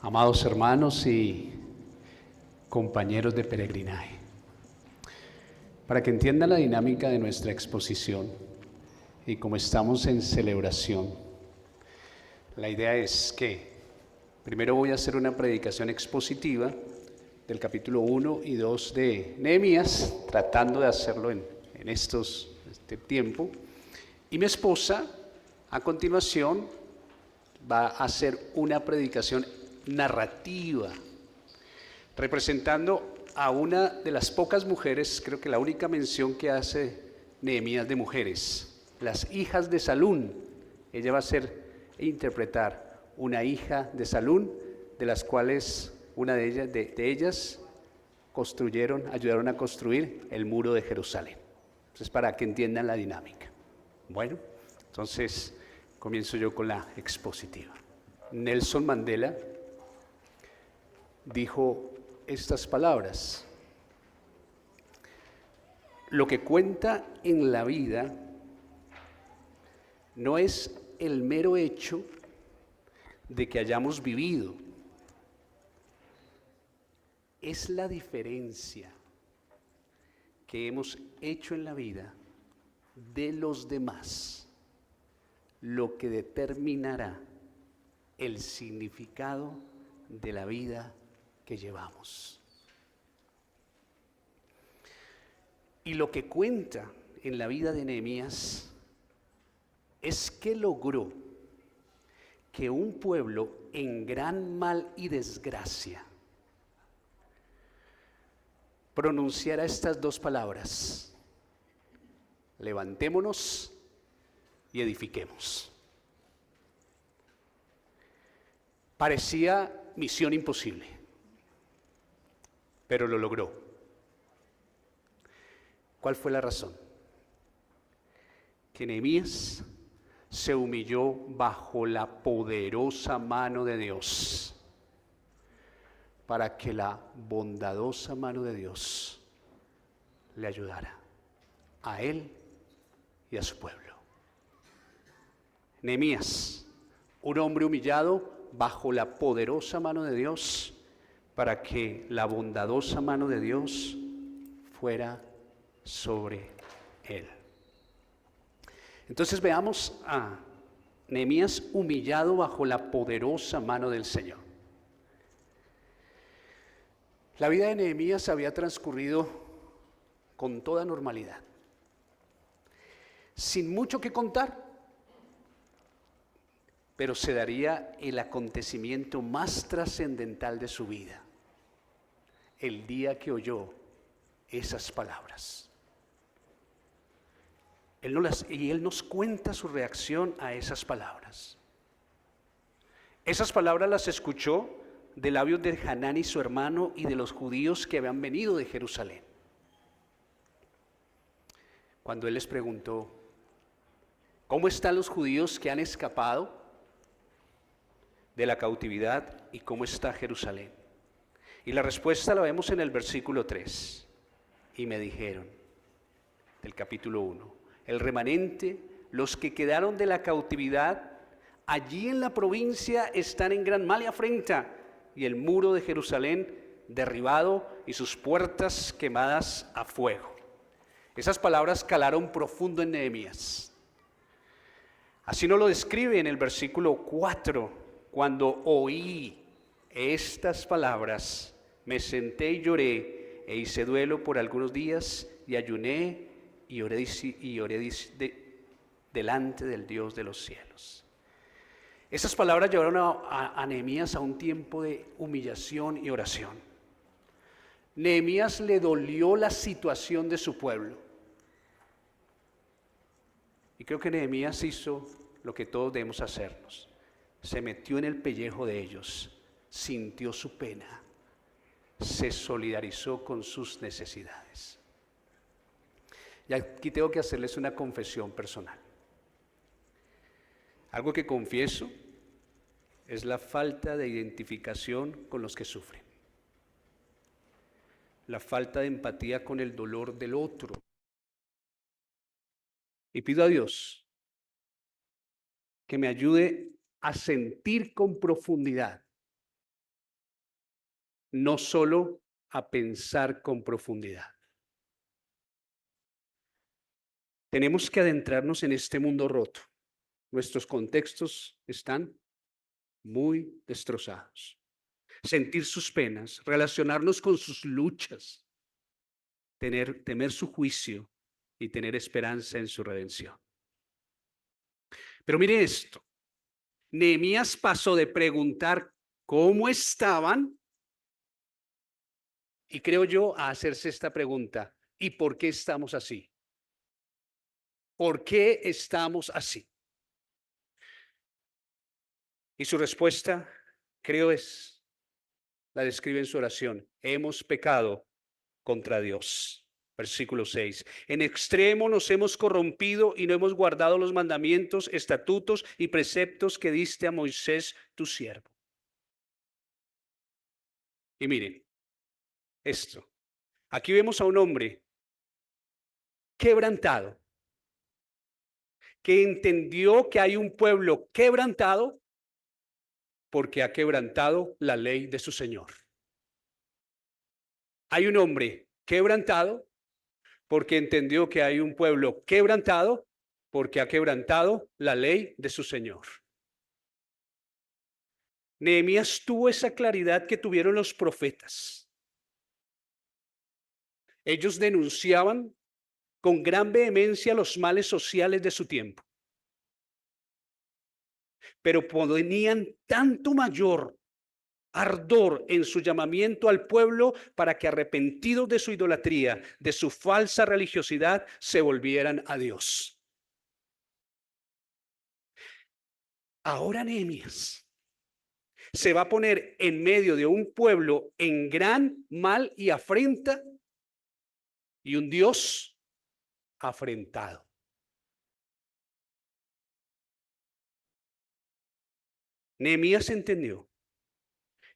Amados hermanos y compañeros de peregrinaje, para que entiendan la dinámica de nuestra exposición y como estamos en celebración, la idea es que primero voy a hacer una predicación expositiva del capítulo 1 y 2 de Nehemías, tratando de hacerlo en este tiempo, y mi esposa a continuación va a hacer una predicación narrativa, representando a una de las pocas mujeres, creo que la única mención que hace Nehemías de mujeres, las hijas de Salún. Ella va a interpretar una hija de Salún, de las cuales una de ellas ayudaron a construir el muro de Jerusalén. Entonces, para que entiendan la dinámica. Bueno, entonces comienzo yo con la expositiva. Nelson Mandela dijo estas palabras: lo que cuenta en la vida no es el mero hecho de que hayamos vivido, es la diferencia que hemos hecho en la vida de los demás lo que determinará el significado de la vida que llevamos. Y lo que cuenta en la vida de Nehemías es que logró que un pueblo en gran mal y desgracia pronunciara estas dos palabras: levantémonos y edifiquemos. Parecía misión imposible, pero lo logró. ¿Cuál fue la razón? Que Nehemías se humilló bajo la poderosa mano de Dios, para que la bondadosa mano de Dios le ayudara a él y a su pueblo. Nehemías, un hombre humillado bajo la poderosa mano de Dios, para que la bondadosa mano de Dios fuera sobre él. Entonces veamos a Nehemías humillado bajo la poderosa mano del Señor. La vida de Nehemías había transcurrido con toda normalidad, sin mucho que contar, pero se daría el acontecimiento más trascendental de su vida, el día que oyó esas palabras. Él nos cuenta su reacción a esas palabras. Esas palabras las escuchó de labios de Hanani, su hermano, y de los judíos que habían venido de Jerusalén. Cuando él les preguntó: ¿cómo están los judíos que han escapado de la cautividad y cómo está Jerusalén? Y la respuesta la vemos en el versículo 3. Y me dijeron, del capítulo 1, el remanente, los que quedaron de la cautividad, allí en la provincia están en gran mal y afrenta, y el muro de Jerusalén derribado y sus puertas quemadas a fuego. Esas palabras calaron profundo en Nehemías. Así nos lo describe en el versículo 4. Cuando oí estas palabras, me senté y lloré, e hice duelo por algunos días, y ayuné y oré delante del Dios de los cielos. Esas palabras llevaron a Nehemías a un tiempo de humillación y oración. Nehemías le dolió la situación de su pueblo. Y creo que Nehemías hizo lo que todos debemos hacernos. Se metió en el pellejo de ellos, sintió su pena, se solidarizó con sus necesidades. Y aquí tengo que hacerles una confesión personal. Algo que confieso es la falta de identificación con los que sufren, la falta de empatía con el dolor del otro. Y pido a Dios que me ayude a sentir con profundidad no solo a pensar con profundidad. Tenemos que adentrarnos en este mundo roto. Nuestros contextos están muy destrozados. Sentir sus penas, relacionarnos con sus luchas, temer su juicio y tener esperanza en su redención. Pero mire esto, Nehemías pasó de preguntar cómo estaban y creo yo a hacerse esta pregunta, ¿y por qué estamos así? ¿Por qué estamos así? Y su respuesta, creo la describe en su oración, hemos pecado contra Dios. Versículo 6. En extremo nos hemos corrompido y no hemos guardado los mandamientos, estatutos y preceptos que diste a Moisés, tu siervo. Y miren, esto. Aquí vemos a un hombre quebrantado, que entendió que hay un pueblo quebrantado porque ha quebrantado la ley de su Señor. Hay un hombre quebrantado porque entendió que hay un pueblo quebrantado porque ha quebrantado la ley de su Señor. Nehemías tuvo esa claridad que tuvieron los profetas. Ellos denunciaban con gran vehemencia los males sociales de su tiempo, pero ponían tanto mayor ardor en su llamamiento al pueblo para que arrepentidos de su idolatría, de su falsa religiosidad, se volvieran a Dios. Ahora Nehemías se va a poner en medio de un pueblo en gran mal y afrenta y un Dios afrentado. Nehemías entendió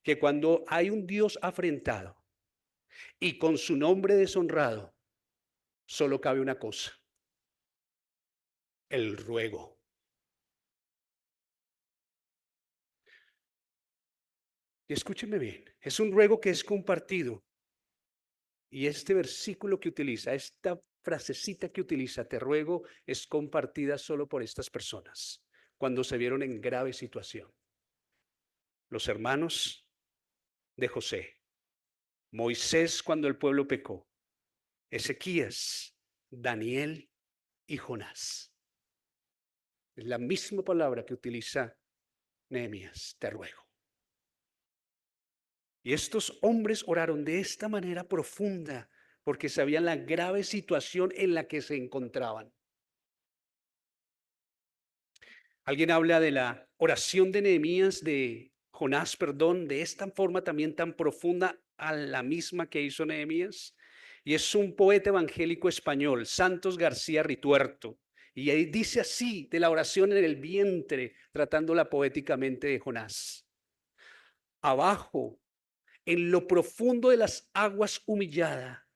que cuando hay un Dios afrentado y con su nombre deshonrado, solo cabe una cosa, el ruego. Y escúcheme bien, es un ruego que es compartido. Y este versículo que utiliza, esta frasecita que utiliza, te ruego, es compartida solo por estas personas cuando se vieron en grave situación. Los hermanos de José, Moisés cuando el pueblo pecó, Ezequías, Daniel y Jonás. Es la misma palabra que utiliza Nehemías, te ruego. Y estos hombres oraron de esta manera profunda porque sabían la grave situación en la que se encontraban. Alguien habla de la oración de Nehemías, de Jonás, perdón, de esta forma también tan profunda a la misma que hizo Nehemías. Y es un poeta evangélico español, Santos García Rituerto. Y ahí dice así de la oración en el vientre, tratándola poéticamente de Jonás. Abajo, en lo profundo de las aguas humillada,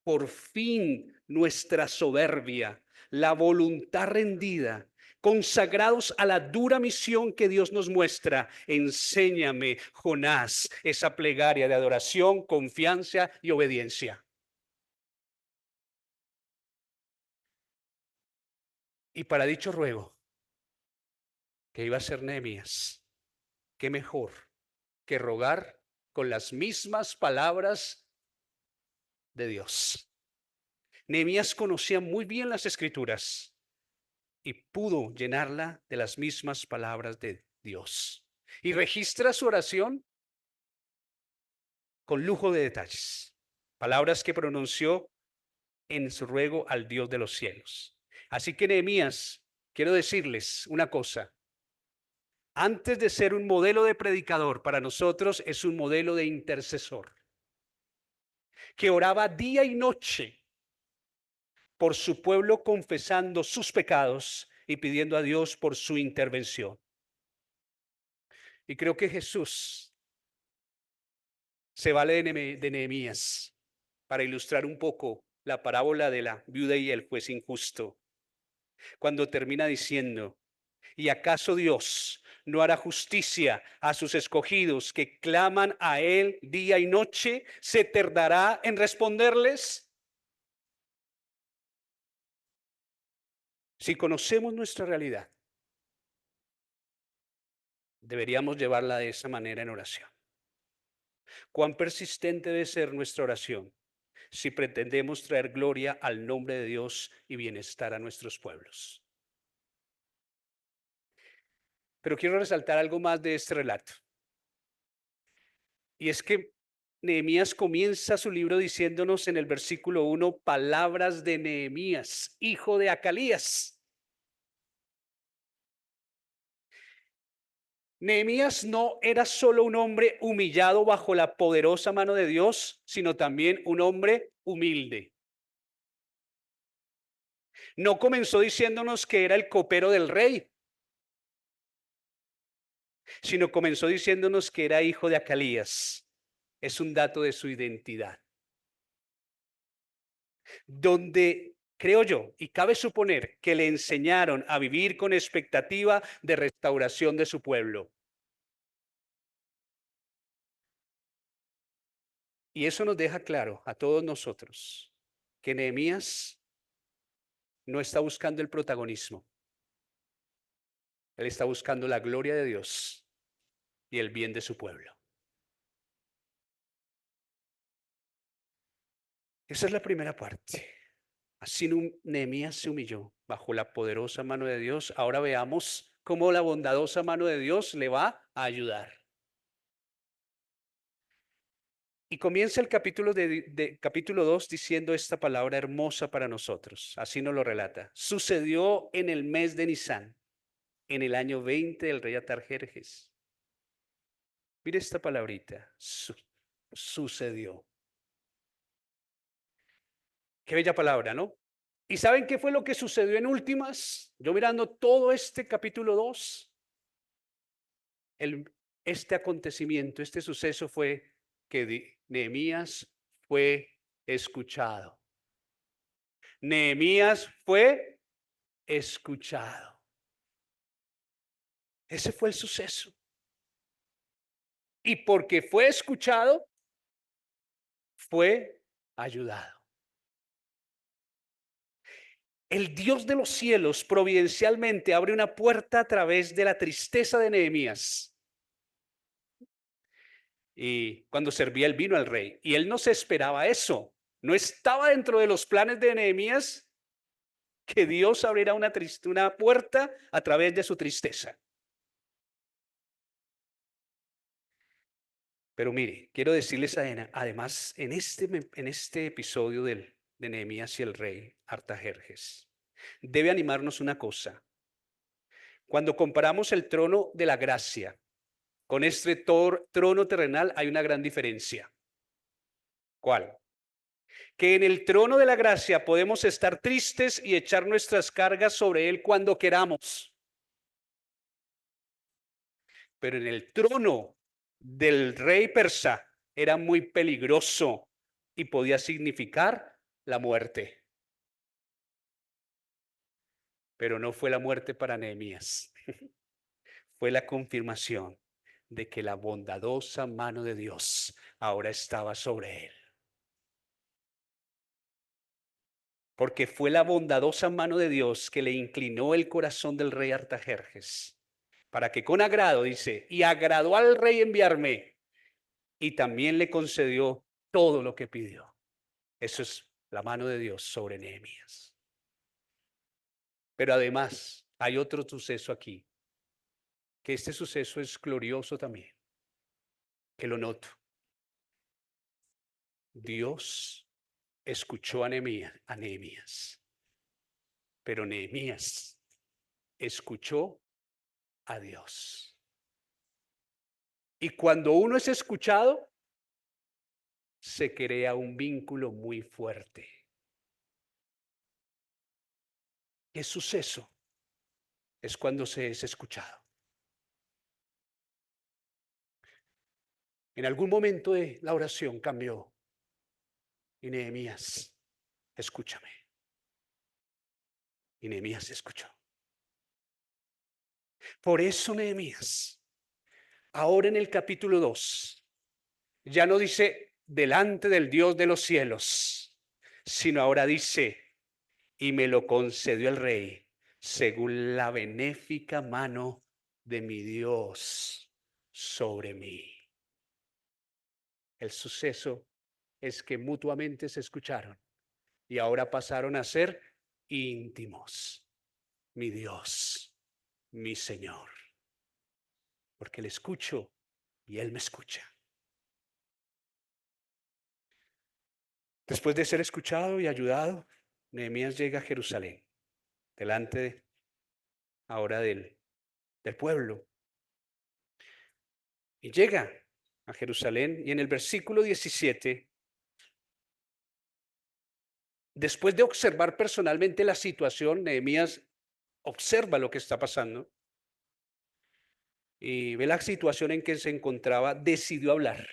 por fin nuestra soberbia, la voluntad rendida, consagrados a la dura misión que Dios nos muestra. Enséñame, Jonás, esa plegaria de adoración, confianza y obediencia. Y para dicho ruego, que iba a ser Nehemías, qué mejor que rogar con las mismas palabras de Dios. Nehemías conocía muy bien las escrituras y pudo llenarla de las mismas palabras de Dios. Y registra su oración con lujo de detalles. Palabras que pronunció en su ruego al Dios de los cielos. Así que Nehemías, quiero decirles una cosa. Antes de ser un modelo de predicador, para nosotros es un modelo de intercesor, que oraba día y noche por su pueblo confesando sus pecados y pidiendo a Dios por su intervención. Y creo que Jesús se vale de Nehemías para ilustrar un poco la parábola de la viuda y el juez injusto, cuando termina diciendo, ¿y acaso Dios no hará justicia a sus escogidos que claman a Él día y noche? ¿Se tardará en responderles? Si conocemos nuestra realidad, deberíamos llevarla de esa manera en oración. ¿Cuán persistente debe ser nuestra oración si pretendemos traer gloria al nombre de Dios y bienestar a nuestros pueblos? Pero quiero resaltar algo más de este relato. Y es que Nehemías comienza su libro diciéndonos en el versículo 1 palabras de Nehemías, hijo de Acalías. Nehemías no era solo un hombre humillado bajo la poderosa mano de Dios, sino también un hombre humilde. No comenzó diciéndonos que era el copero del rey, sino comenzó diciéndonos que era hijo de Acalías. Es un dato de su identidad. Donde creo yo, y cabe suponer que le enseñaron a vivir con expectativa de restauración de su pueblo. Y eso nos deja claro a todos nosotros que Nehemías no está buscando el protagonismo, él está buscando la gloria de Dios y el bien de su pueblo. Esa es la primera parte. Así Nehemías se humilló bajo la poderosa mano de Dios. Ahora veamos cómo la bondadosa mano de Dios le va a ayudar. Y comienza el capítulo 2 diciendo esta palabra hermosa para nosotros. Así nos lo relata. Sucedió en el mes de Nisán, en el año 20 del rey Atarjerjes. Mire esta palabrita. Sucedió. Qué bella palabra, ¿no? ¿Y saben qué fue lo que sucedió en últimas? Yo mirando todo este capítulo 2, este acontecimiento, este suceso fue que Nehemías fue escuchado. Nehemías fue escuchado. Ese fue el suceso. Y porque fue escuchado, fue ayudado. El Dios de los cielos providencialmente abre una puerta a través de la tristeza de Nehemías. Y cuando servía el vino al rey, y él no se esperaba eso, no estaba dentro de los planes de Nehemías que Dios abriera una puerta a través de su tristeza. Pero mire, quiero decirles además en este episodio de Nehemías y el rey Artajerjes, debe animarnos una cosa. Cuando comparamos el trono de la gracia con este trono terrenal, hay una gran diferencia. ¿Cuál? Que en el trono de la gracia podemos estar tristes y echar nuestras cargas sobre él cuando queramos. Pero en el trono del rey persa era muy peligroso y podía significar la muerte. Pero no fue la muerte para Nehemías. Fue la confirmación de que la bondadosa mano de Dios ahora estaba sobre él. Porque fue la bondadosa mano de Dios que le inclinó el corazón del rey Artajerjes, para que con agrado, dice, y agradó al rey enviarme, y también le concedió todo lo que pidió. Eso es la mano de Dios sobre Nehemías. Pero además hay otro suceso aquí, que este suceso es glorioso también, que lo noto. Dios escuchó a Nehemías, pero Nehemías escuchó a Dios. Y cuando uno es escuchado, se crea un vínculo muy fuerte. ¿Qué suceso? Es cuando se es escuchado. En algún momento de la oración cambió. Y Nehemías, escúchame. Y Nehemías escuchó. Por eso Nehemías, ahora en el capítulo 2, ya no dice delante del Dios de los cielos, sino ahora dice, y me lo concedió el rey, según la benéfica mano de mi Dios sobre mí. El suceso es que mutuamente se escucharon y ahora pasaron a ser íntimos. Mi Dios, mi Señor, porque le escucho y Él me escucha. Después de ser escuchado y ayudado, Nehemías llega a Jerusalén, delante ahora del pueblo. Y llega a Jerusalén y en el versículo 17, después de observar personalmente la situación, Nehemías observa lo que está pasando y ve la situación en que se encontraba, decidió hablar.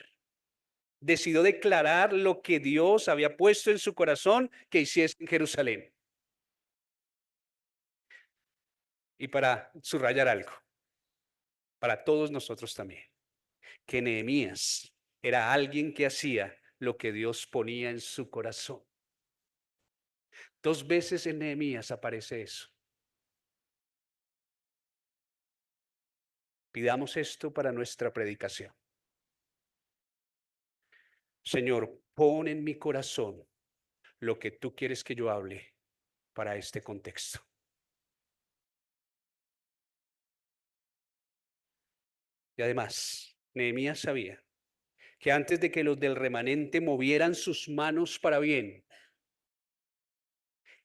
Decidió declarar lo que Dios había puesto en su corazón que hiciese en Jerusalén. Y para subrayar algo, para todos nosotros también, que Nehemías era alguien que hacía lo que Dios ponía en su corazón. 2 veces en Nehemías aparece eso. Pidamos esto para nuestra predicación. Señor, pon en mi corazón lo que tú quieres que yo hable para este contexto. Y además, Nehemías sabía que antes de que los del remanente movieran sus manos para bien,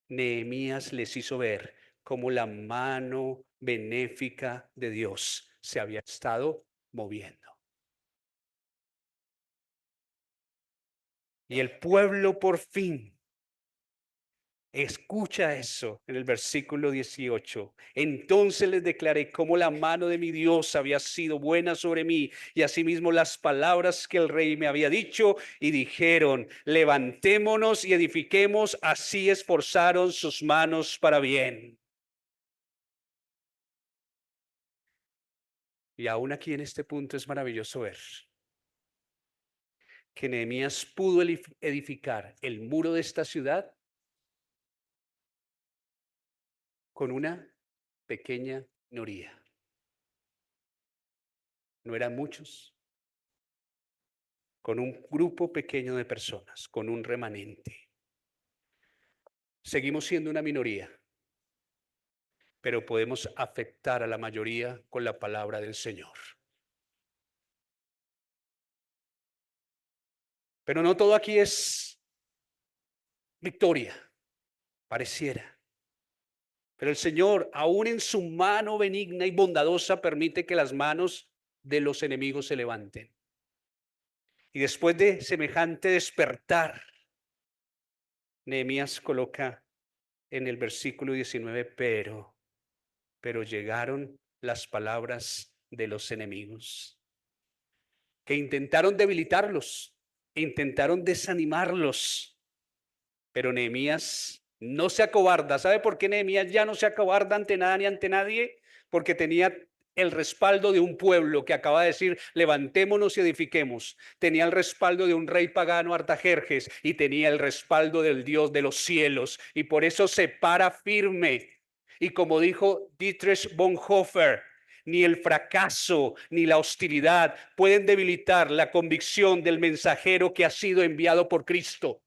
Nehemías les hizo ver cómo la mano benéfica de Dios se había estado moviendo. Y el pueblo por fin escucha eso en el versículo 18. Entonces les declaré cómo la mano de mi Dios había sido buena sobre mí y asimismo las palabras que el rey me había dicho y dijeron, levantémonos y edifiquemos, así esforzaron sus manos para bien. Y aún aquí en este punto es maravilloso ver que Nehemías pudo edificar el muro de esta ciudad con una pequeña minoría. No eran muchos, con un grupo pequeño de personas, con un remanente. Seguimos siendo una minoría, pero podemos afectar a la mayoría con la palabra del Señor. Pero no todo aquí es victoria, pareciera. Pero el Señor, aún en su mano benigna y bondadosa, permite que las manos de los enemigos se levanten. Y después de semejante despertar, Nehemías coloca en el versículo 19, pero llegaron las palabras de los enemigos, que intentaron debilitarlos, intentaron desanimarlos, pero Nehemías no se acobarda. ¿Sabe por qué Nehemías ya no se acobarda ante nada ni ante nadie? Porque tenía el respaldo de un pueblo que acaba de decir, levantémonos y edifiquemos. Tenía el respaldo de un rey pagano, Artajerjes, y tenía el respaldo del Dios de los cielos. Y por eso se para firme. Y como dijo Dietrich Bonhoeffer, ni el fracaso ni la hostilidad pueden debilitar la convicción del mensajero que ha sido enviado por Cristo.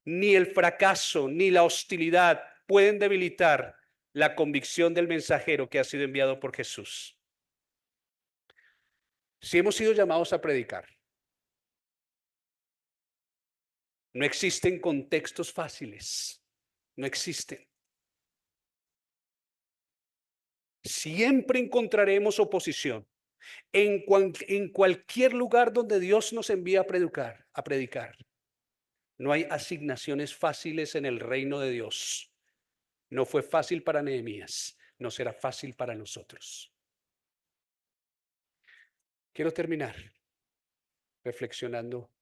Ni el fracaso ni la hostilidad pueden debilitar la convicción del mensajero que ha sido enviado por Jesús. Si hemos sido llamados a predicar, no existen contextos fáciles, no existen. Siempre encontraremos oposición en cualquier lugar donde Dios nos envía a predicar. No hay asignaciones fáciles en el reino de Dios. No fue fácil para Nehemías, no será fácil para nosotros. Quiero terminar reflexionando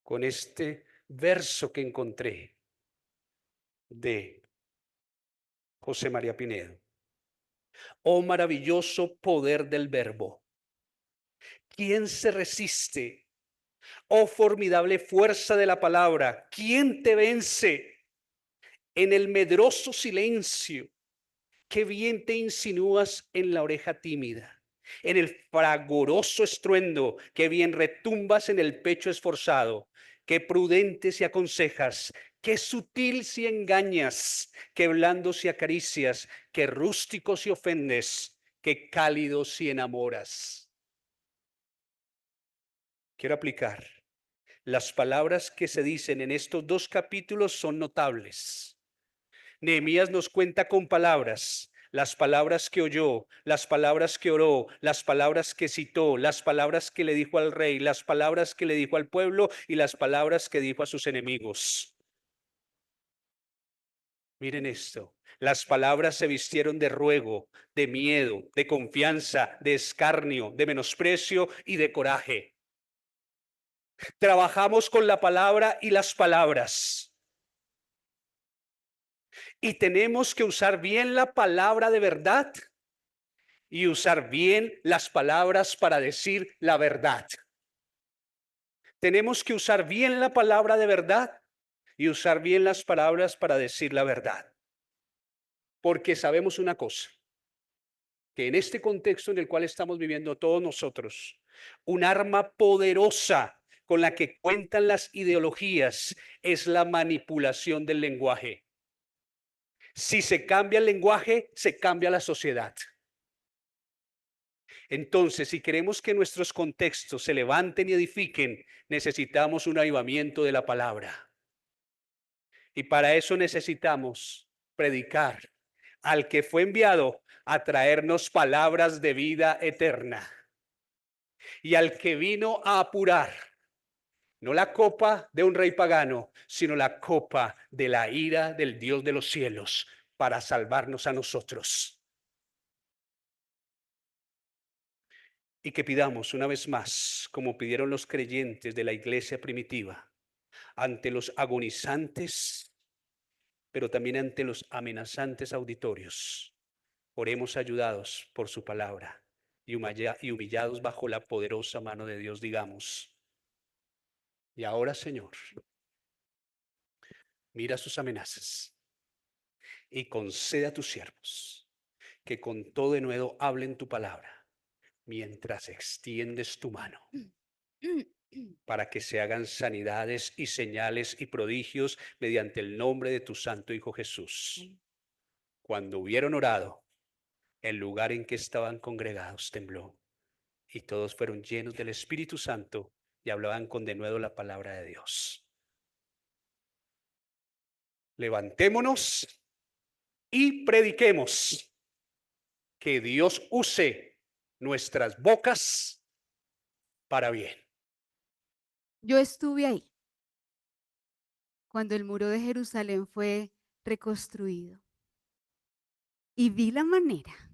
con este verso que encontré de José María Pinedo. Oh maravilloso poder del Verbo. ¿Quién se resiste? Oh formidable fuerza de la palabra. ¿Quién te vence? En el medroso silencio, qué bien te insinúas en la oreja tímida. En el fragoroso estruendo, qué bien retumbas en el pecho esforzado. Qué prudente si aconsejas, qué sutil si engañas, qué blando si acaricias, qué rústico si ofendes, qué cálido si enamoras. Quiero aplicar. Las palabras que se dicen en estos dos capítulos son notables. Nehemías nos cuenta con palabras, las palabras que oyó, las palabras que oró, las palabras que citó, las palabras que le dijo al rey, las palabras que le dijo al pueblo y las palabras que dijo a sus enemigos. Miren esto, las palabras se vistieron de ruego, de miedo, de confianza, de escarnio, de menosprecio y de coraje. Trabajamos con la palabra y las palabras. Y tenemos que usar bien la palabra de verdad y usar bien las palabras para decir la verdad. Tenemos que usar bien la palabra de verdad y usar bien las palabras para decir la verdad. Porque sabemos una cosa, que en este contexto en el cual estamos viviendo todos nosotros, un arma poderosa con la que cuentan las ideologías es la manipulación del lenguaje. Si se cambia el lenguaje, se cambia la sociedad. Entonces, si queremos que nuestros contextos se levanten y edifiquen, necesitamos un avivamiento de la palabra. Y para eso necesitamos predicar al que fue enviado a traernos palabras de vida eterna y al que vino a apurar no la copa de un rey pagano, sino la copa de la ira del Dios de los cielos para salvarnos a nosotros. Y que pidamos una vez más, como pidieron los creyentes de la iglesia primitiva, ante los agonizantes, pero también ante los amenazantes auditorios. Oremos ayudados por su palabra y humillados bajo la poderosa mano de Dios, digamos: y ahora, Señor, mira sus amenazas y concede a tus siervos que con todo denuedo hablen tu palabra mientras extiendes tu mano, para que se hagan sanidades y señales y prodigios mediante el nombre de tu santo Hijo Jesús. Cuando hubieron orado, el lugar en que estaban congregados tembló, y todos fueron llenos del Espíritu Santo y hablaban con denuedo la palabra de Dios. Levantémonos y prediquemos, que Dios use nuestras bocas para bien. Yo estuve ahí cuando el muro de Jerusalén fue reconstruido y vi la manera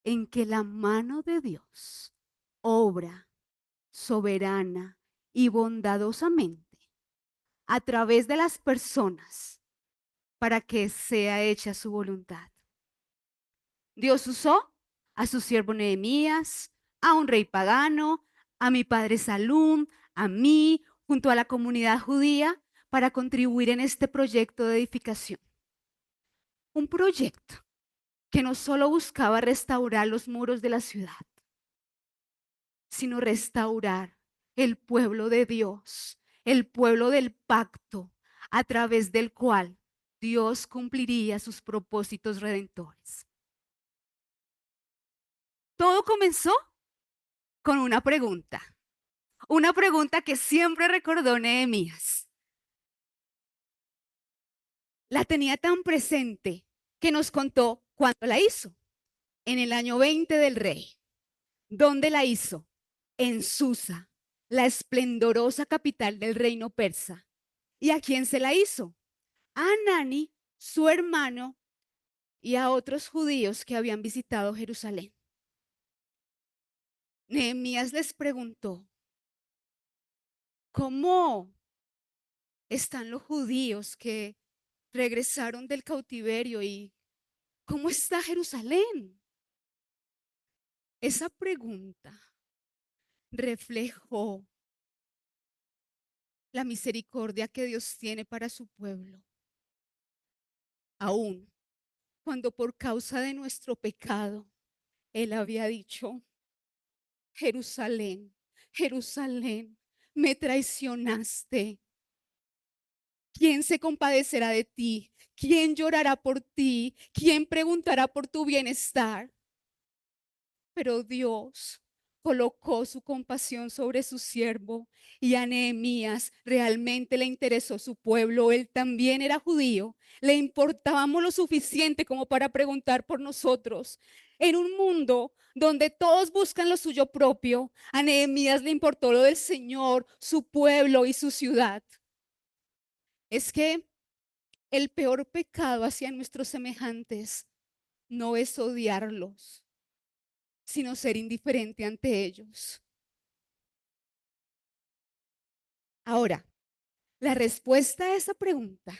en que la mano de Dios obra soberana y bondadosamente a través de las personas para que sea hecha su voluntad. Dios usó a su siervo Nehemías, a un rey pagano, a mi padre Salum, a mí, junto a la comunidad judía, para contribuir en este proyecto de edificación. Un proyecto que no solo buscaba restaurar los muros de la ciudad, sino restaurar el pueblo de Dios, el pueblo del pacto, a través del cual Dios cumpliría sus propósitos redentores. Todo comenzó con una pregunta que siempre recordó Nehemías. La tenía tan presente que nos contó cuándo la hizo. En el año 20 del rey. ¿Dónde la hizo? En Susa, la esplendorosa capital del reino persa. ¿Y a quién se la hizo? A Hanani, su hermano, y a otros judíos que habían visitado Jerusalén. Nehemías les preguntó: ¿cómo están los judíos que regresaron del cautiverio y cómo está Jerusalén? Esa pregunta reflejó la misericordia que Dios tiene para su pueblo, aún cuando por causa de nuestro pecado, Él había dicho: Jerusalén, Jerusalén, me traicionaste. ¿Quién se compadecerá de ti? ¿Quién llorará por ti? ¿Quién preguntará por tu bienestar? Pero Dios colocó su compasión sobre su siervo, y a Nehemías realmente le interesó su pueblo. Él también era judío. Le importábamos lo suficiente como para preguntar por nosotros. En un mundo donde todos buscan lo suyo propio, a Nehemías le importó lo del Señor, su pueblo y su ciudad. Es que el peor pecado hacia nuestros semejantes no es odiarlos, sino ser indiferente ante ellos. Ahora, la respuesta a esa pregunta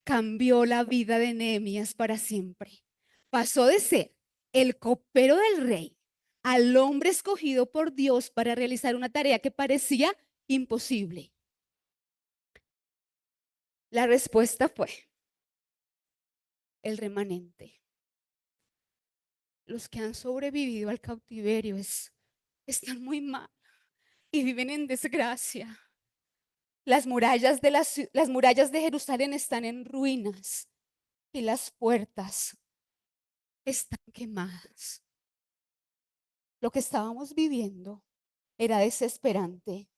cambió la vida de Nehemías para siempre. Pasó de ser el copero del rey al hombre escogido por Dios para realizar una tarea que parecía imposible. La respuesta fue el remanente. Los que han sobrevivido al cautiverio están muy mal y viven en desgracia. Las murallas de Jerusalén están en ruinas y las puertas están quemadas. Lo que estábamos viviendo era desesperante.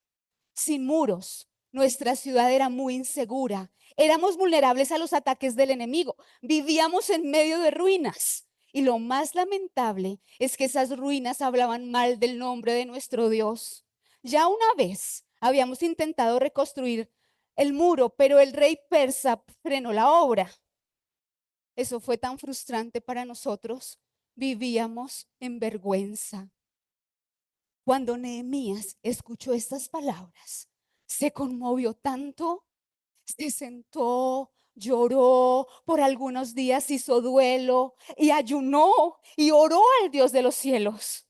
Sin muros, nuestra ciudad era muy insegura. Éramos vulnerables a los ataques del enemigo. Vivíamos en medio de ruinas. Y lo más lamentable es que esas ruinas hablaban mal del nombre de nuestro Dios. Ya una vez habíamos intentado reconstruir el muro, pero el rey persa frenó la obra. Eso fue tan frustrante para nosotros. Vivíamos en vergüenza. Cuando Nehemías escuchó estas palabras, se conmovió tanto, se sentó, lloró, por algunos días hizo duelo y ayunó y oró al Dios de los cielos.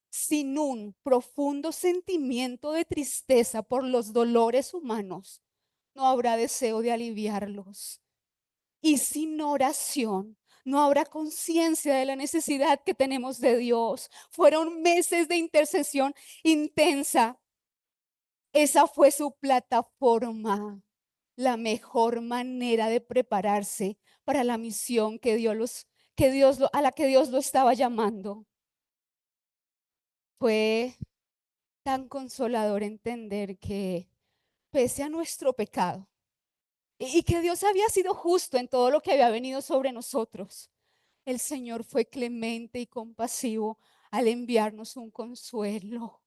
Sin un profundo sentimiento de tristeza por los dolores humanos, no habrá deseo de aliviarlos. Y sin oración, no habrá conciencia de la necesidad que tenemos de Dios. Fueron meses de intercesión intensa. Esa fue su plataforma, la mejor manera de prepararse para la misión a la que Dios lo estaba llamando. Fue tan consolador entender que pese a nuestro pecado y que Dios había sido justo en todo lo que había venido sobre nosotros, el Señor fue clemente y compasivo al enviarnos un consuelo.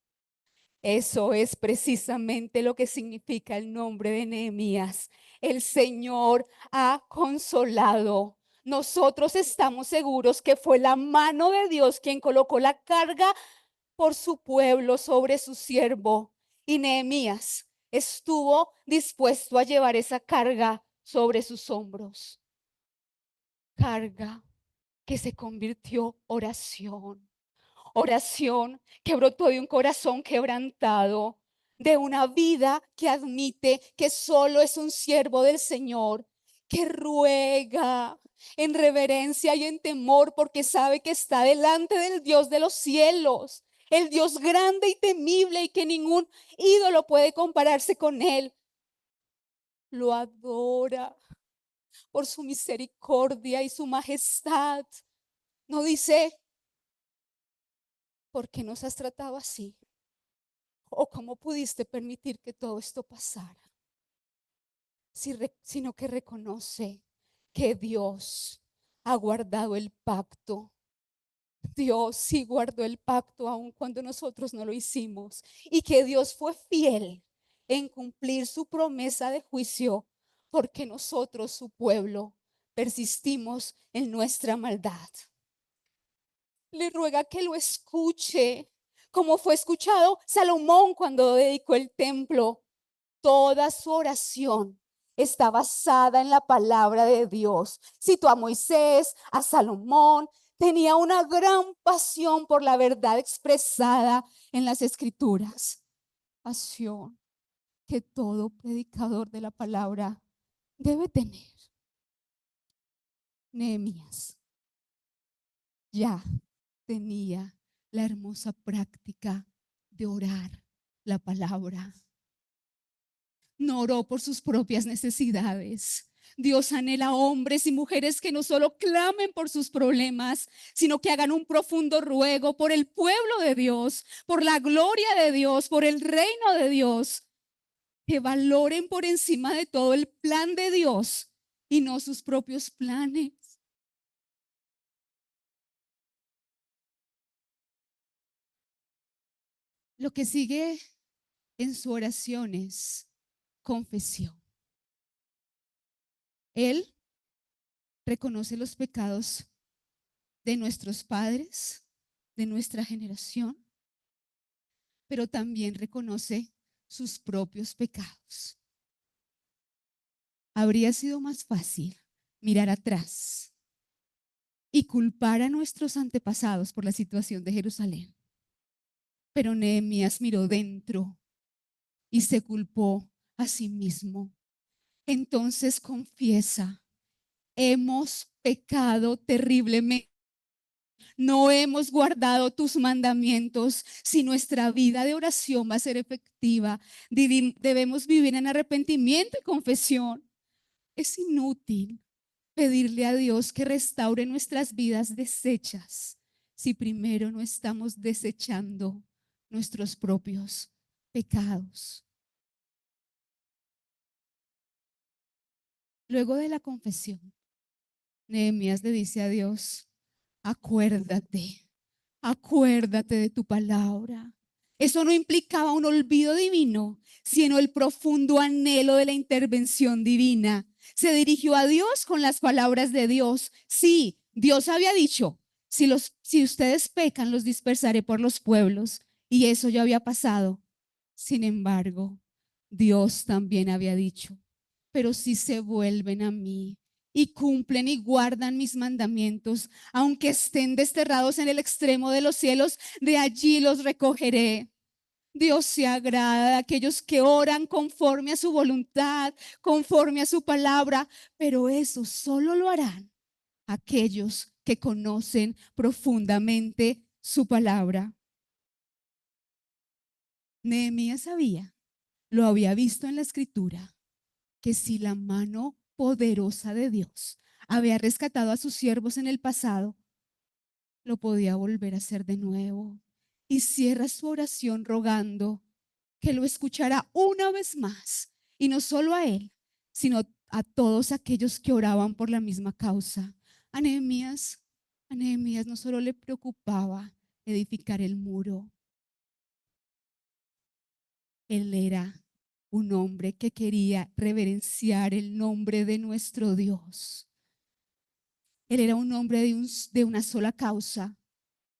Eso es precisamente lo que significa el nombre de Nehemías. El Señor ha consolado. Nosotros estamos seguros que fue la mano de Dios quien colocó la carga por su pueblo sobre su siervo. Y Nehemías estuvo dispuesto a llevar esa carga sobre sus hombros. Carga que se convirtió oración. Oración que brotó de un corazón quebrantado, de una vida que admite que solo es un siervo del Señor, que ruega en reverencia y en temor porque sabe que está delante del Dios de los cielos, el Dios grande y temible y que ningún ídolo puede compararse con él. Lo adora por su misericordia y su majestad. No dice: ¿por qué nos has tratado así? ¿O cómo pudiste permitir que todo esto pasara? Sino que reconoce que Dios ha guardado el pacto. Dios sí guardó el pacto aun cuando nosotros no lo hicimos. Y que Dios fue fiel en cumplir su promesa de juicio porque nosotros, su pueblo, persistimos en nuestra maldad. Le ruega que lo escuche, como fue escuchado Salomón cuando dedicó el templo. Toda su oración está basada en la palabra de Dios. Citó a Moisés, a Salomón, tenía una gran pasión por la verdad expresada en las Escrituras. Pasión que todo predicador de la palabra debe tener. Nehemías ya tenía la hermosa práctica de orar la palabra. No oró por sus propias necesidades. Dios anhela hombres y mujeres que no solo clamen por sus problemas, sino que hagan un profundo ruego por el pueblo de Dios, por la gloria de Dios, por el reino de Dios, que valoren por encima de todo el plan de Dios y no sus propios planes. Lo que sigue en su oración es confesión. Él reconoce los pecados de nuestros padres, de nuestra generación, pero también reconoce sus propios pecados. Habría sido más fácil mirar atrás y culpar a nuestros antepasados por la situación de Jerusalén. Pero Nehemías miró dentro y se culpó a sí mismo. Entonces confiesa: hemos pecado terriblemente. No hemos guardado tus mandamientos. Si nuestra vida de oración va a ser efectiva, debemos vivir en arrepentimiento y confesión. Es inútil pedirle a Dios que restaure nuestras vidas deshechas si primero no estamos desechando nuestros propios pecados. Luego de la confesión, Nehemías le dice a Dios: acuérdate, acuérdate de tu palabra. Eso no implicaba un olvido divino, sino el profundo anhelo de la intervención divina. Se dirigió a Dios con las palabras de Dios. Sí, Dios había dicho: si ustedes pecan, los dispersaré por los pueblos. Y eso ya había pasado. Sin embargo, Dios también había dicho: pero si se vuelven a mí y cumplen y guardan mis mandamientos, aunque estén desterrados en el extremo de los cielos, de allí los recogeré. Dios se agrada de aquellos que oran conforme a su voluntad, conforme a su palabra, pero eso solo lo harán aquellos que conocen profundamente su palabra. Nehemías sabía, lo había visto en la escritura, que si la mano poderosa de Dios había rescatado a sus siervos en el pasado, lo podía volver a hacer de nuevo. Y cierra su oración rogando que lo escuchara una vez más, y no solo a él, sino a todos aquellos que oraban por la misma causa. A Nehemías no solo le preocupaba edificar el muro, él era un hombre que quería reverenciar el nombre de nuestro Dios. Él era un hombre de una sola causa: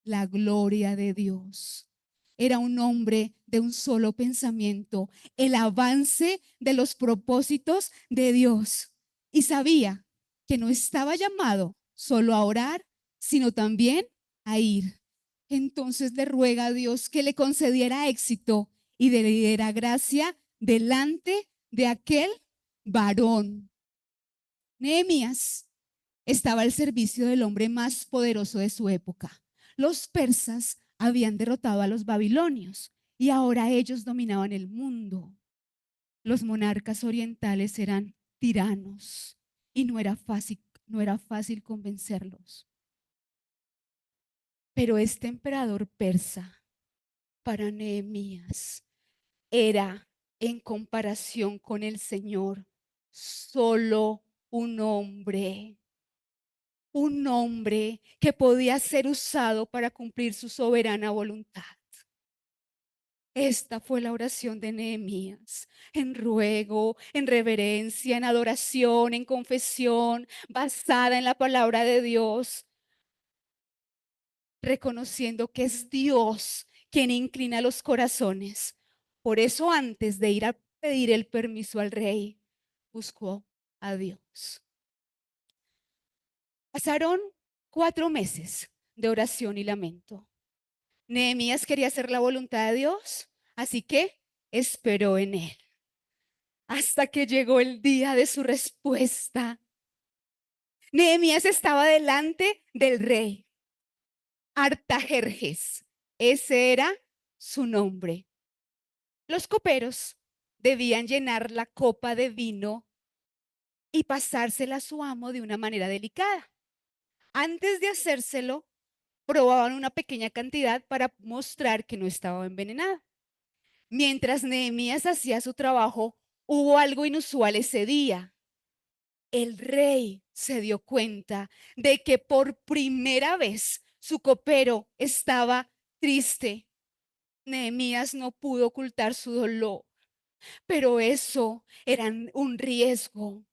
la gloria de Dios. Era un hombre de un solo pensamiento: el avance de los propósitos de Dios. Y sabía que no estaba llamado solo a orar, sino también a ir. Entonces le ruega a Dios que le concediera éxito y le diera gracia delante de aquel varón. Nehemías estaba al servicio del hombre más poderoso de su época. Los persas habían derrotado a los babilonios y ahora ellos dominaban el mundo. Los monarcas orientales eran tiranos y no era fácil convencerlos. Pero este emperador persa, para Nehemías, era, en comparación con el Señor, solo un hombre que podía ser usado para cumplir su soberana voluntad. Esta fue la oración de Nehemías, en ruego, en reverencia, en adoración, en confesión, basada en la palabra de Dios, reconociendo que es Dios quien inclina los corazones. Por eso, antes de ir a pedir el permiso al rey, buscó a Dios. Pasaron 4 meses de oración y lamento. Nehemías quería hacer la voluntad de Dios, así que esperó en él hasta que llegó el día de su respuesta. Nehemías estaba delante del rey Artajerjes. Ese era su nombre. Los coperos debían llenar la copa de vino y pasársela a su amo de una manera delicada. Antes de hacérselo, probaban una pequeña cantidad para mostrar que no estaba envenenada. Mientras Nehemías hacía su trabajo, hubo algo inusual ese día. El rey se dio cuenta de que por primera vez su copero estaba triste. Nehemías no pudo ocultar su dolor, pero eso era un riesgo.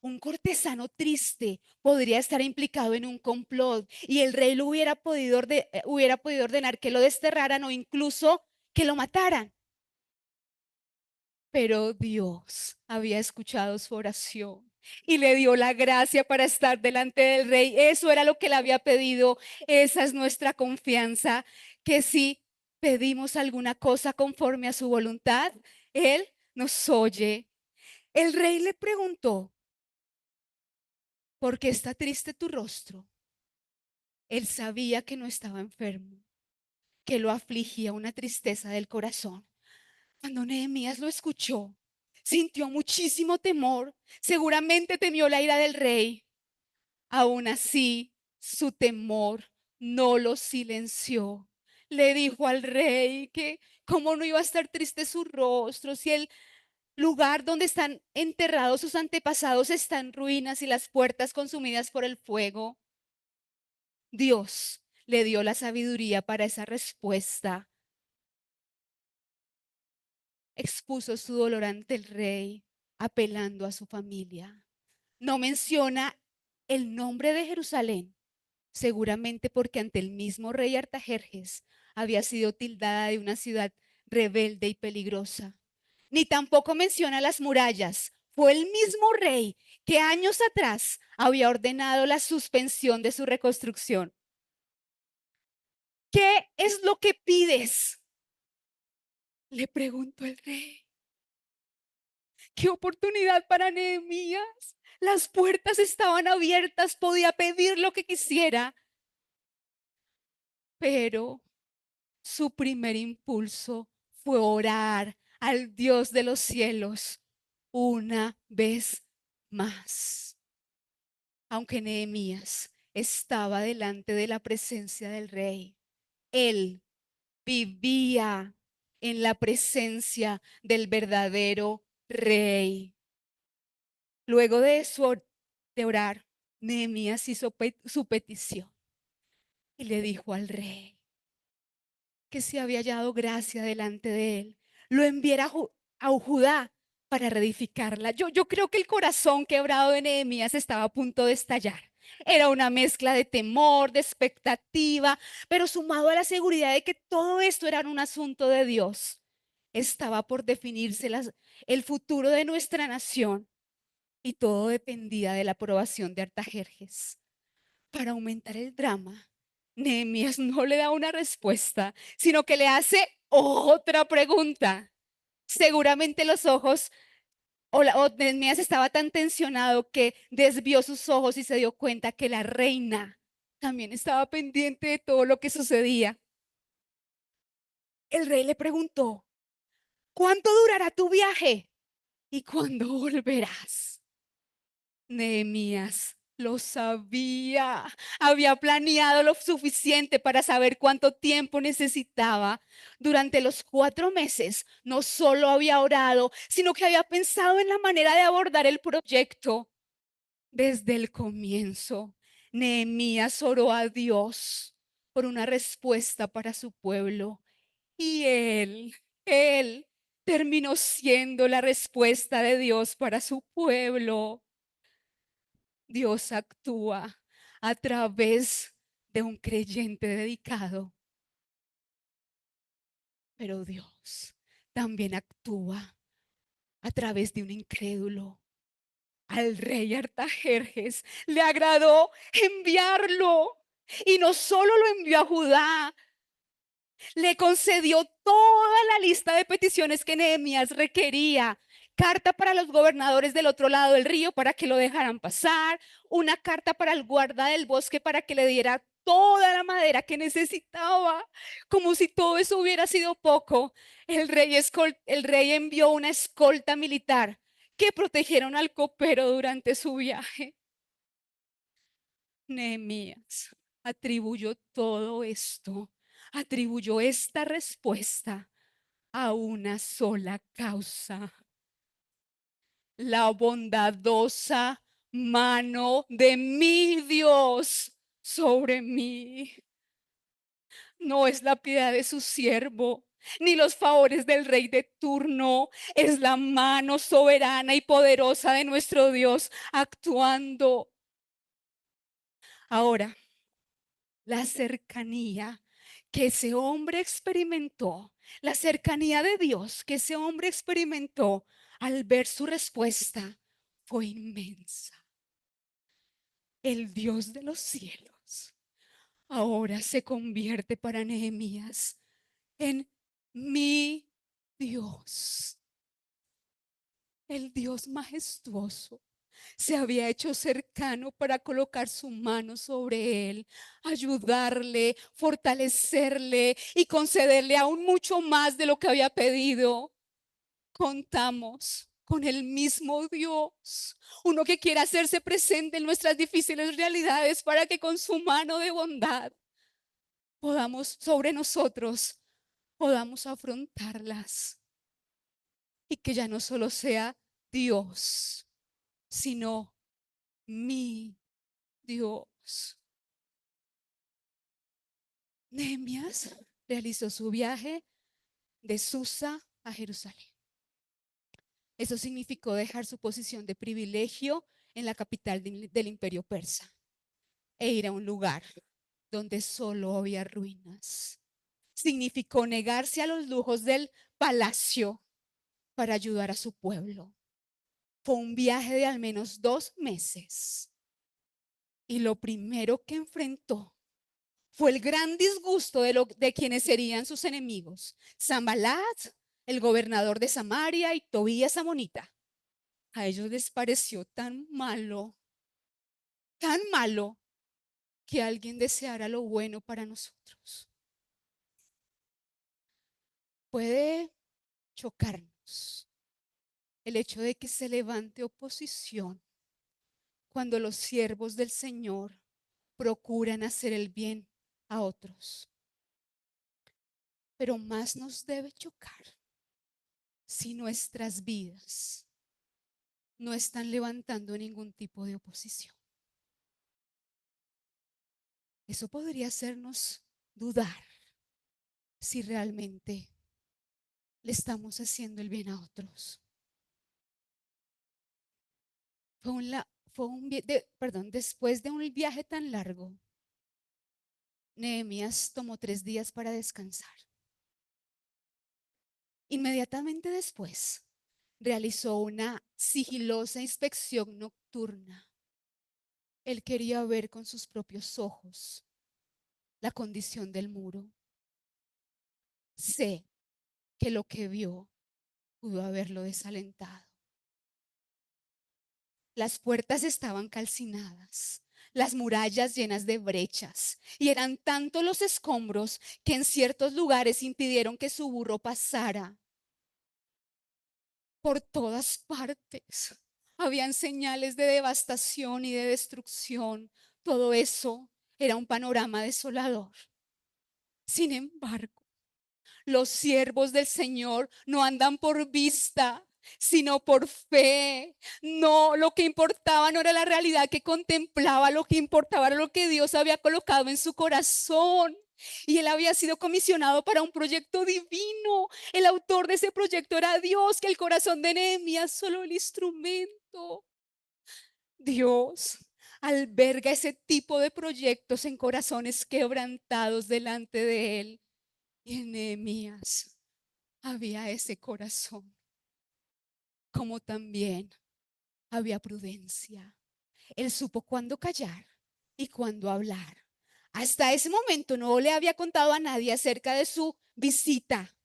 Un cortesano triste podría estar implicado en un complot y el rey lo hubiera podido ordenar que lo desterraran o incluso que lo mataran. Pero Dios había escuchado su oración y le dio la gracia para estar delante del rey. Eso era lo que le había pedido. Esa es nuestra confianza, que si pedimos alguna cosa conforme a su voluntad, Él nos oye. El rey le preguntó: ¿por qué está triste tu rostro? Él sabía que no estaba enfermo, que lo afligía una tristeza del corazón. Cuando Nehemías lo escuchó, sintió muchísimo temor. Seguramente temió la ira del rey. Aún así, su temor no lo silenció. Le dijo al rey que cómo no iba a estar triste su rostro si el lugar donde están enterrados sus antepasados está en ruinas y las puertas consumidas por el fuego. Dios le dio la sabiduría para esa respuesta. Expuso su dolor ante el rey, apelando a su familia. No menciona el nombre de Jerusalén, seguramente porque ante el mismo rey Artajerjes había sido tildada de una ciudad rebelde y peligrosa. Ni tampoco menciona las murallas. Fue el mismo rey que años atrás había ordenado la suspensión de su reconstrucción. ¿Qué es lo que pides?, le preguntó el rey. ¡Qué oportunidad para Nehemías! Las puertas estaban abiertas, podía pedir lo que quisiera. Pero su primer impulso fue orar al Dios de los cielos una vez más. Aunque Nehemías estaba delante de la presencia del rey, él vivía en la presencia del verdadero rey. Luego de eso, de orar, Nehemías hizo su petición y le dijo al rey que si había hallado gracia delante de él, lo enviara a Judá para reedificarla. Yo creo que el corazón quebrado de Nehemías estaba a punto de estallar. Era una mezcla de temor, de expectativa, pero sumado a la seguridad de que todo esto era un asunto de Dios. Estaba por definirse el futuro de nuestra nación y todo dependía de la aprobación de Artajerjes. Para aumentar el drama, Nehemías no le da una respuesta, sino que le hace otra pregunta. Seguramente los ojos o Nehemías estaba tan tensionado que desvió sus ojos y se dio cuenta que la reina también estaba pendiente de todo lo que sucedía. El rey le preguntó: ¿cuánto durará tu viaje? ¿Y cuándo volverás? Nehemías lo sabía, había planeado lo suficiente para saber cuánto tiempo necesitaba. Durante los 4 meses, no solo había orado, sino que había pensado en la manera de abordar el proyecto. Desde el comienzo, Nehemías oró a Dios por una respuesta para su pueblo y él terminó siendo la respuesta de Dios para su pueblo. Dios actúa a través de un creyente dedicado, pero Dios también actúa a través de un incrédulo. Al rey Artajerjes le agradó enviarlo. Y no solo lo envió a Judá, le concedió toda la lista de peticiones que Nehemías requería. Carta para los gobernadores del otro lado del río para que lo dejaran pasar, una carta para el guarda del bosque para que le diera toda la madera que necesitaba, como si todo eso hubiera sido poco. El rey envió una escolta militar que protegieron al copero durante su viaje. Nehemías atribuyó todo esto, atribuyó esta respuesta a una sola causa: la bondadosa mano de mi Dios sobre mí. No es la piedad de su siervo, ni los favores del rey de turno, es la mano soberana y poderosa de nuestro Dios actuando. Ahora, la cercanía que ese hombre experimentó, la cercanía de Dios que ese hombre experimentó al ver su respuesta fue inmensa. El Dios de los cielos ahora se convierte para Nehemías en mi Dios, el Dios majestuoso. Se había hecho cercano para colocar su mano sobre él, ayudarle, fortalecerle y concederle aún mucho más de lo que había pedido. Contamos con el mismo Dios, uno que quiere hacerse presente en nuestras difíciles realidades para que con su mano de bondad podamos sobre nosotros, podamos afrontarlas y que ya no solo sea Dios, sino mi Dios. Nehemías realizó su viaje de Susa a Jerusalén. Eso significó dejar su posición de privilegio en la capital del imperio persa e ir a un lugar donde solo había ruinas. Significó negarse a los lujos del palacio para ayudar a su pueblo. Fue un viaje de al menos 2 meses. Y lo primero que enfrentó fue el gran disgusto de quienes serían sus enemigos: Sanballat, el gobernador de Samaria, y Tobías amonita. A ellos les pareció tan malo, que alguien deseara lo bueno para nosotros. Puede chocarnos el hecho de que se levante oposición cuando los siervos del Señor procuran hacer el bien a otros. Pero más nos debe chocar si nuestras vidas no están levantando ningún tipo de oposición. Eso podría hacernos dudar si realmente le estamos haciendo el bien a otros. Después de un viaje tan largo, Nehemías tomó 3 días para descansar. Inmediatamente después, realizó una sigilosa inspección nocturna. Él quería ver con sus propios ojos la condición del muro. Sé que lo que vio pudo haberlo desalentado. Las puertas estaban calcinadas, las murallas llenas de brechas, y eran tantos los escombros que en ciertos lugares impidieron que su burro pasara. Por todas partes habían señales de devastación y de destrucción. Todo eso era un panorama desolador. Sin embargo, los siervos del Señor no andan por vista, sino por fe. No, lo que importaba no era la realidad que contemplaba, lo que importaba era lo que Dios había colocado en su corazón. Y él había sido comisionado para un proyecto divino. El autor de ese proyecto era Dios, que el corazón de Nehemías solo el instrumento. Dios alberga ese tipo de proyectos en corazones quebrantados delante de él. Y en Nehemías había ese corazón, como también había prudencia. Él supo cuándo callar y cuándo hablar. Hasta ese momento no le había contado a nadie acerca de su visita.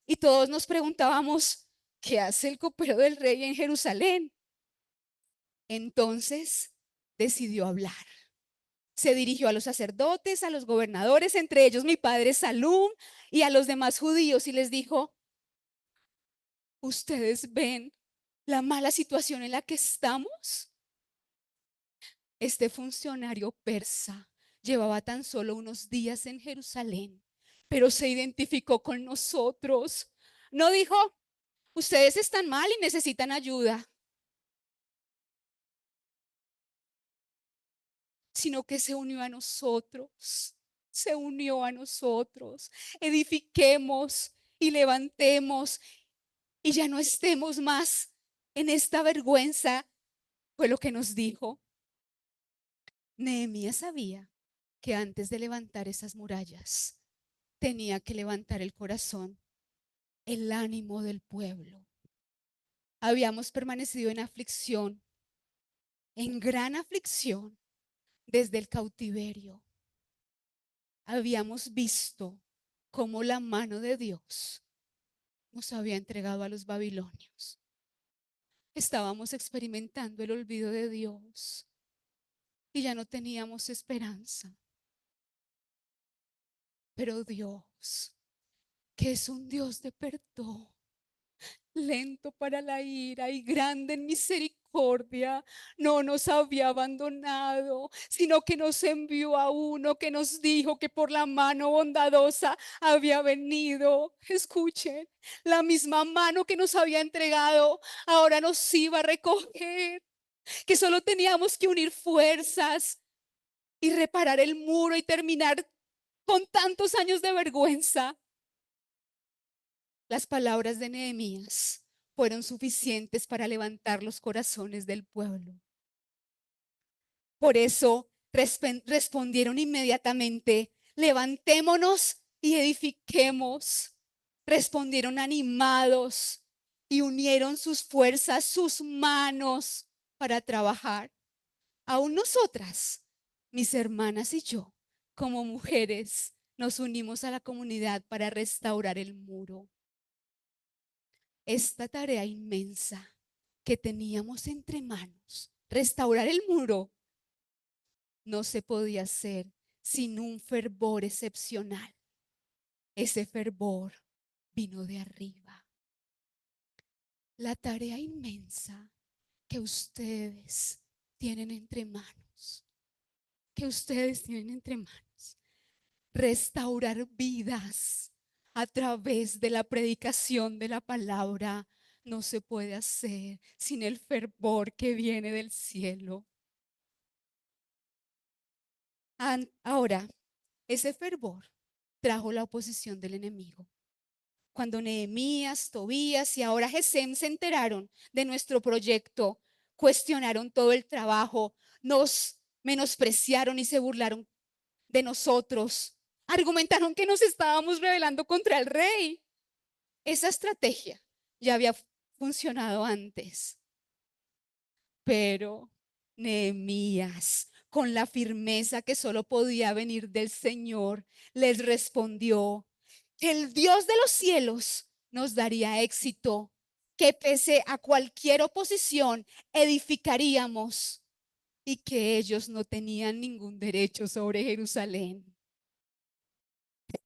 Y todos nos preguntábamos, ¿qué hace el copero del rey en Jerusalén? Entonces decidió hablar. Se dirigió a los sacerdotes, a los gobernadores, entre ellos mi padre Salum, y a los demás judíos, y les dijo: ¿ustedes ven la mala situación en la que estamos? Este funcionario persa llevaba tan solo unos días en Jerusalén, pero se identificó con nosotros. No dijo: ustedes están mal y necesitan ayuda, sino que se unió a nosotros. Se unió a nosotros. Edifiquemos y levantemos y ya no estemos más en esta vergüenza. Fue lo que nos dijo. Nehemías sabía que antes de levantar esas murallas tenía que levantar el corazón, el ánimo del pueblo. Habíamos permanecido en aflicción, en gran aflicción, desde el cautiverio. Habíamos visto cómo la mano de Dios nos había entregado a los babilonios. Estábamos experimentando el olvido de Dios y ya no teníamos esperanza. Pero Dios, que es un Dios de perdón, lento para la ira y grande en misericordia, no nos había abandonado, sino que nos envió a uno que nos dijo que por la mano bondadosa había venido. Escuchen, la misma mano que nos había entregado ahora nos iba a recoger, que solo teníamos que unir fuerzas y reparar el muro y terminar con tantos años de vergüenza. Las palabras de Nehemías fueron suficientes para levantar los corazones del pueblo. Por eso respondieron inmediatamente: levantémonos y edifiquemos. Respondieron animados y unieron sus fuerzas, sus manos para trabajar. Aún nosotras, mis hermanas y yo, como mujeres, nos unimos a la comunidad para restaurar el muro. Esta tarea inmensa que teníamos entre manos, restaurar el muro, no se podía hacer sin un fervor excepcional. Ese fervor vino de arriba. La tarea inmensa que ustedes tienen entre manos, restaurar vidas a través de la predicación de la palabra, no se puede hacer sin el fervor que viene del cielo. Ahora, ese fervor trajo la oposición del enemigo. Cuando Nehemías, Tobías y ahora Gesem se enteraron de nuestro proyecto, cuestionaron todo el trabajo, nos menospreciaron y se burlaron de nosotros. Argumentaron que nos estábamos rebelando contra el rey. Esa estrategia ya había funcionado antes. Pero Nehemías, con la firmeza que solo podía venir del Señor, les respondió que el Dios de los cielos nos daría éxito, que pese a cualquier oposición edificaríamos y que ellos no tenían ningún derecho sobre Jerusalén.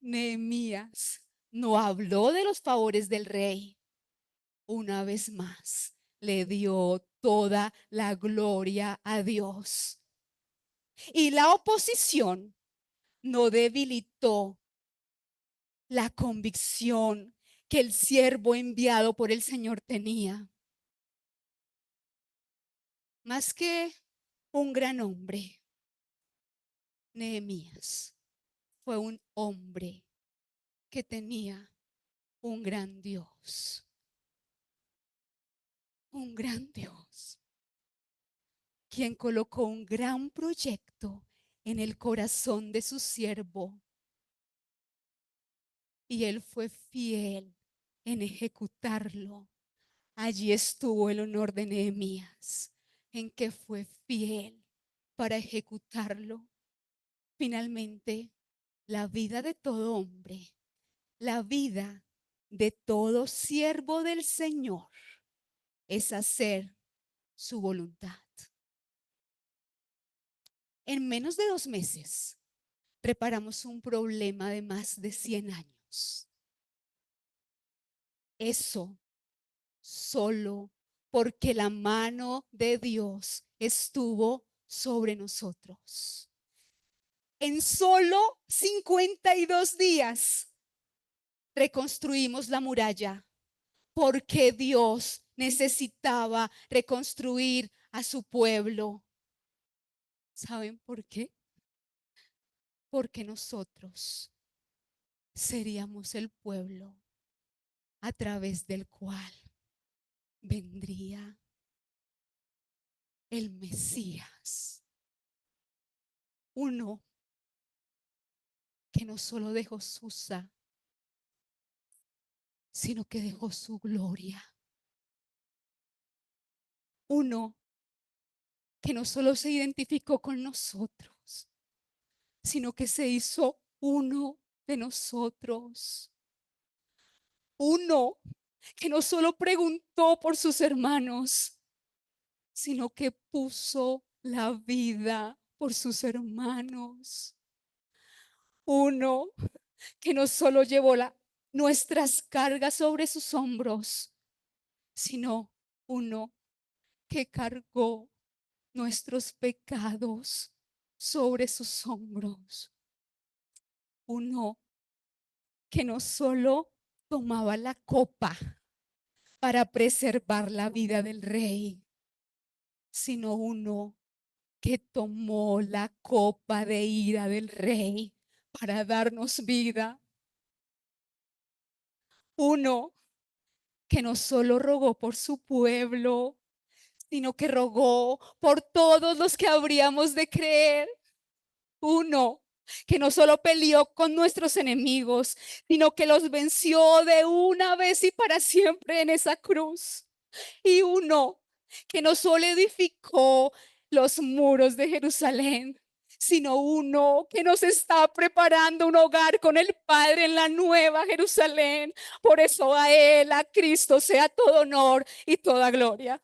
Nehemías no habló de los favores del rey. Una vez más, le dio toda la gloria a Dios. Y la oposición no debilitó la convicción que el siervo enviado por el Señor tenía. Más que un gran hombre, Nehemías fue un hombre que tenía un gran Dios. Un gran Dios, quien colocó un gran proyecto en el corazón de su siervo. Y él fue fiel en ejecutarlo. Allí estuvo el honor de Nehemías. en que fue fiel para ejecutarlo. Finalmente, la vida de todo hombre, la vida de todo siervo del Señor es hacer su voluntad. En menos de 2 meses, reparamos un problema de más de 100 años. Eso solo porque la mano de Dios estuvo sobre nosotros. En solo 52 días reconstruimos la muralla porque Dios necesitaba reconstruir a su pueblo. ¿Saben por qué? Porque nosotros seríamos el pueblo a través del cual vendría el Mesías. Uno que no solo dejó Susa, sino que dejó su gloria. Uno que no solo se identificó con nosotros, sino que se hizo uno de nosotros. Uno que no solo preguntó por sus hermanos, sino que puso la vida por sus hermanos. Uno que no solo llevó nuestras cargas sobre sus hombros, sino uno que cargó nuestros pecados sobre sus hombros. Uno que no solo tomaba la copa para preservar la vida del rey, sino uno que tomó la copa de ira del rey para darnos vida. Uno que no solo rogó por su pueblo, sino que rogó por todos los que habríamos de creer. Uno que no solo peleó con nuestros enemigos, sino que los venció de una vez y para siempre en esa cruz. Y uno que no solo edificó los muros de Jerusalén, sino uno que nos está preparando un hogar con el Padre en la nueva Jerusalén. Por eso a Él, a Cristo, sea todo honor y toda gloria.